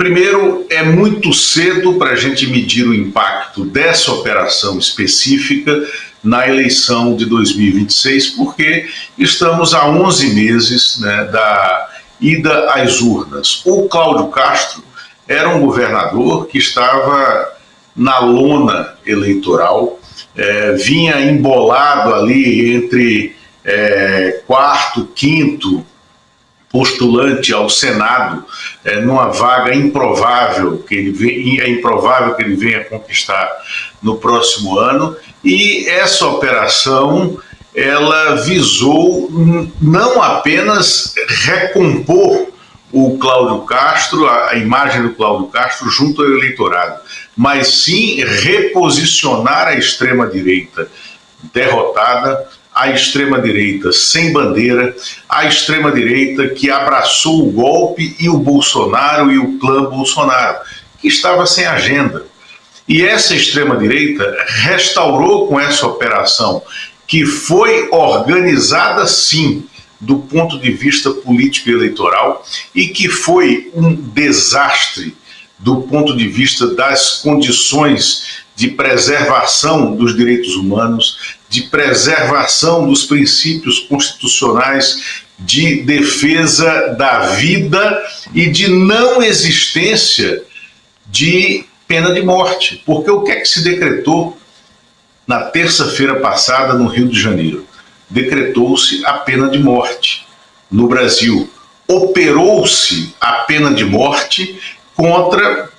Primeiro, é muito cedo para a gente medir o impacto dessa operação específica na eleição de 2026, porque estamos a 11 meses, né, da ida às urnas. O Cláudio Castro era um governador que estava na lona eleitoral, vinha embolado ali entre quarto, quinto postulante ao Senado, numa vaga improvável que ele venha conquistar no próximo ano. E essa operação, ela visou não apenas recompor o Cláudio Castro, a imagem do Cláudio Castro junto ao eleitorado, mas sim reposicionar a extrema-direita derrotada, a extrema-direita sem bandeira, a extrema-direita que abraçou o golpe e o Bolsonaro e o clã Bolsonaro, que estava sem agenda. E essa extrema-direita restaurou com essa operação, que foi organizada sim, do ponto de vista político e eleitoral, e que foi um desastre do ponto de vista das condições de preservação dos direitos humanos, de preservação dos princípios constitucionais, de defesa da vida e de não existência de pena de morte. Porque o que é que se decretou na terça-feira passada no Rio de Janeiro? Decretou-se a pena de morte no Brasil. Operou-se a pena de morte contra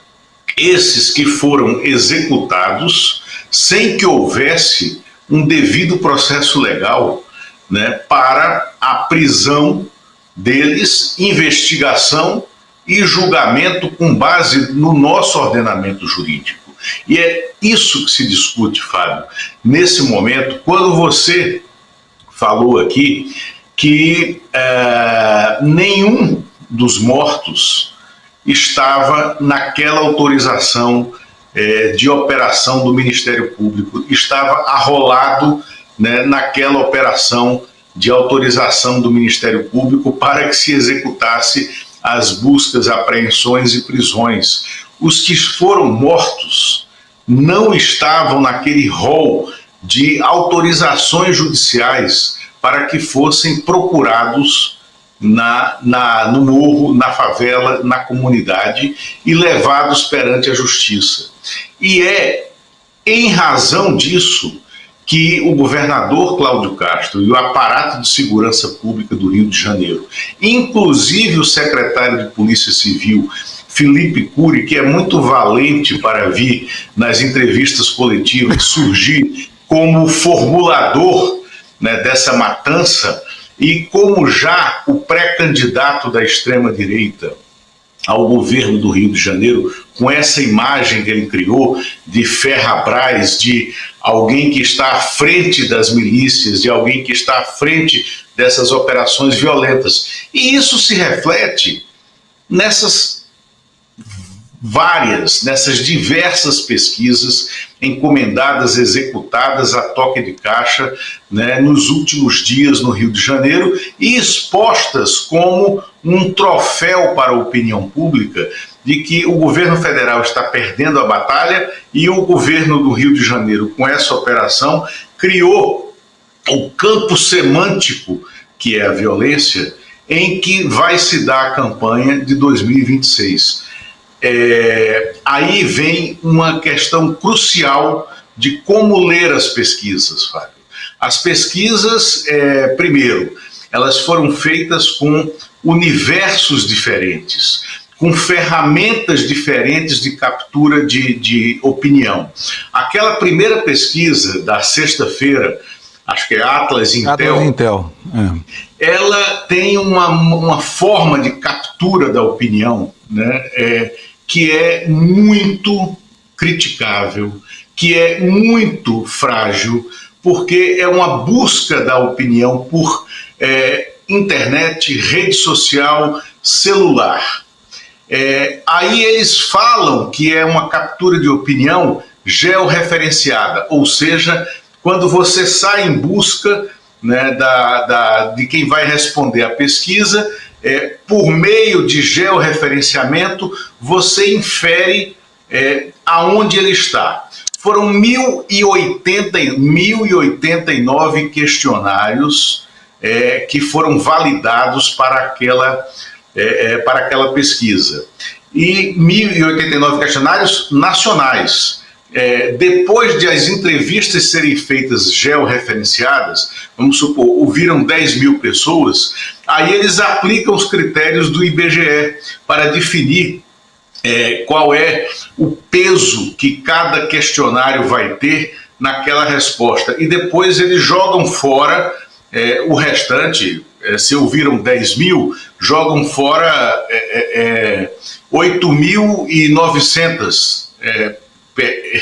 esses que foram executados sem que houvesse um devido processo legal, né, para a prisão deles, investigação e julgamento com base no nosso ordenamento jurídico. E é isso que se discute, Fábio, nesse momento, quando você falou aqui que nenhum dos mortos estava naquela autorização de operação do Ministério Público, estava arrolado, né, naquela operação de autorização do Ministério Público para que se executasse as buscas, apreensões e prisões. Os que foram mortos não estavam naquele rol de autorizações judiciais para que fossem procurados no morro, na favela, na comunidade e levados perante a justiça. E é em razão disso que o governador Cláudio Castro e o aparato de segurança pública do Rio de Janeiro, inclusive o secretário de Polícia Civil, Felipe Cury, que é muito valente para vir nas entrevistas coletivas, surgir como formulador, né, dessa matança, e como já o pré-candidato da extrema-direita ao governo do Rio de Janeiro, com essa imagem que ele criou de Ferrabras, de alguém que está à frente das milícias, de alguém que está à frente dessas operações violentas. E isso se reflete nessas diversas pesquisas encomendadas, executadas a toque de caixa, né, nos últimos dias no Rio de Janeiro e expostas como um troféu para a opinião pública de que o governo federal está perdendo a batalha e o governo do Rio de Janeiro, com essa operação, criou o campo semântico, que é a violência, em que vai se dar a campanha de 2026. Aí vem uma questão crucial de como ler as pesquisas, Fábio. As pesquisas, primeiro, elas foram feitas com universos diferentes, com ferramentas diferentes de captura de opinião. Aquela primeira pesquisa da sexta-feira, acho que é Atlas Intel, ela tem uma forma de captura da opinião, né, que é muito criticável, que é muito frágil, porque é uma busca da opinião por internet, rede social, celular. Aí eles falam que é uma captura de opinião georreferenciada, ou seja, quando você sai em busca, né, de quem vai responder a pesquisa, por meio de georreferenciamento, você infere aonde ele está. Foram 1.089 questionários que foram validados para aquela pesquisa. E 1.089 questionários nacionais. Depois de as entrevistas serem feitas georreferenciadas, vamos supor, ouviram 10 mil pessoas, aí eles aplicam os critérios do IBGE para definir qual é o peso que cada questionário vai ter naquela resposta. E depois eles jogam fora o restante. Se ouviram 10 mil, jogam fora 8.900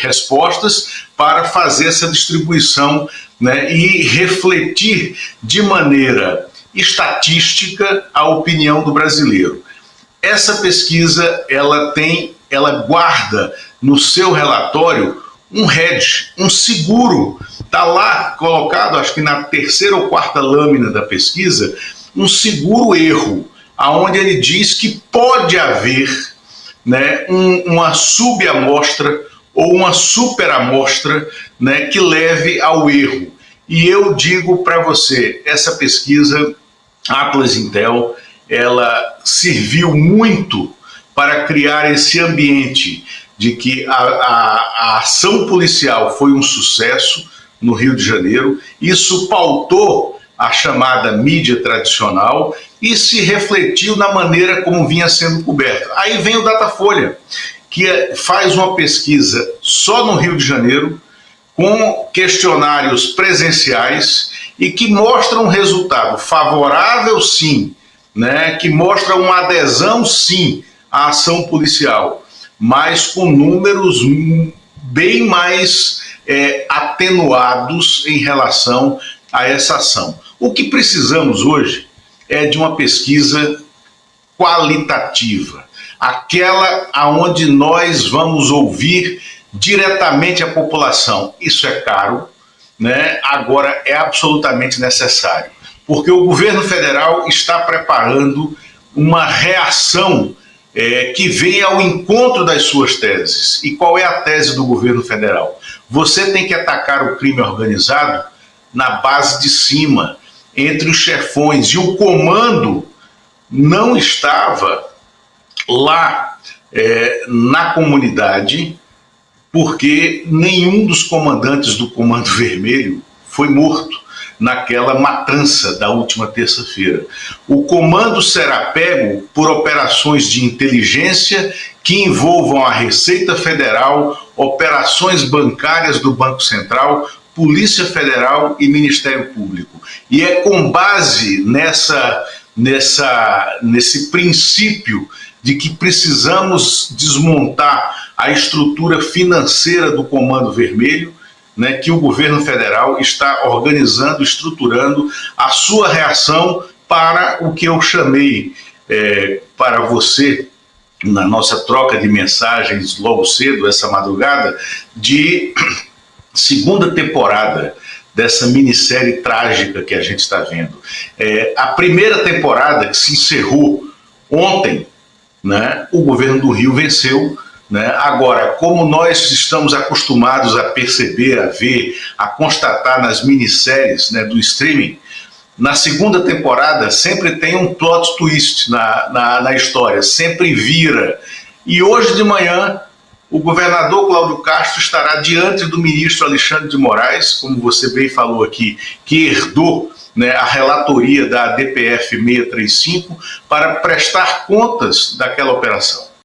respostas para fazer essa distribuição, né, e refletir de maneira estatística a opinião do brasileiro. Essa pesquisa ela guarda no seu relatório um hedge, um seguro. Está lá colocado, acho que na terceira ou quarta lâmina da pesquisa, um seguro erro, aonde ele diz que pode haver, né, uma subamostra ou uma superamostra, né, que leve ao erro. E eu digo para você, essa pesquisa Atlas Intel, ela serviu muito para criar esse ambiente de que a ação policial foi um sucesso no Rio de Janeiro. Isso pautou a chamada mídia tradicional e se refletiu na maneira como vinha sendo coberto. Aí vem o Datafolha, que faz uma pesquisa só no Rio de Janeiro, com questionários presenciais e que mostra um resultado favorável, sim, né, que mostra uma adesão, sim, à ação policial, mas com números bem mais atenuados em relação a essa ação. O que precisamos hoje é de uma pesquisa qualitativa, aquela aonde nós vamos ouvir diretamente a população. Isso é caro, né? Agora é absolutamente necessário, porque o governo federal está preparando uma reação que vem ao encontro das suas teses. E qual é a tese do governo federal? Você tem que atacar o crime organizado na base de cima, entre os chefões, e o comando não estava lá na comunidade, porque nenhum dos comandantes do Comando Vermelho foi morto naquela matança da última terça-feira. O comando será pego por operações de inteligência que envolvam a Receita Federal, operações bancárias do Banco Central, Polícia Federal e Ministério Público. E é com base nesse princípio de que precisamos desmontar a estrutura financeira do Comando Vermelho, né, que o governo federal está organizando, estruturando a sua reação para o que eu chamei para você, na nossa troca de mensagens logo cedo, essa madrugada, de segunda temporada dessa minissérie trágica que a gente está vendo. A primeira temporada, que se encerrou ontem, né, o governo do Rio venceu, né? Agora, como nós estamos acostumados a perceber, a ver, a constatar nas minisséries, né, do streaming, na segunda temporada sempre tem um plot twist na história, sempre vira. E hoje de manhã o governador Cláudio Castro estará diante do ministro Alexandre de Moraes, como você bem falou aqui, que herdou, né, a relatoria da DPF 635, para prestar contas daquela operação.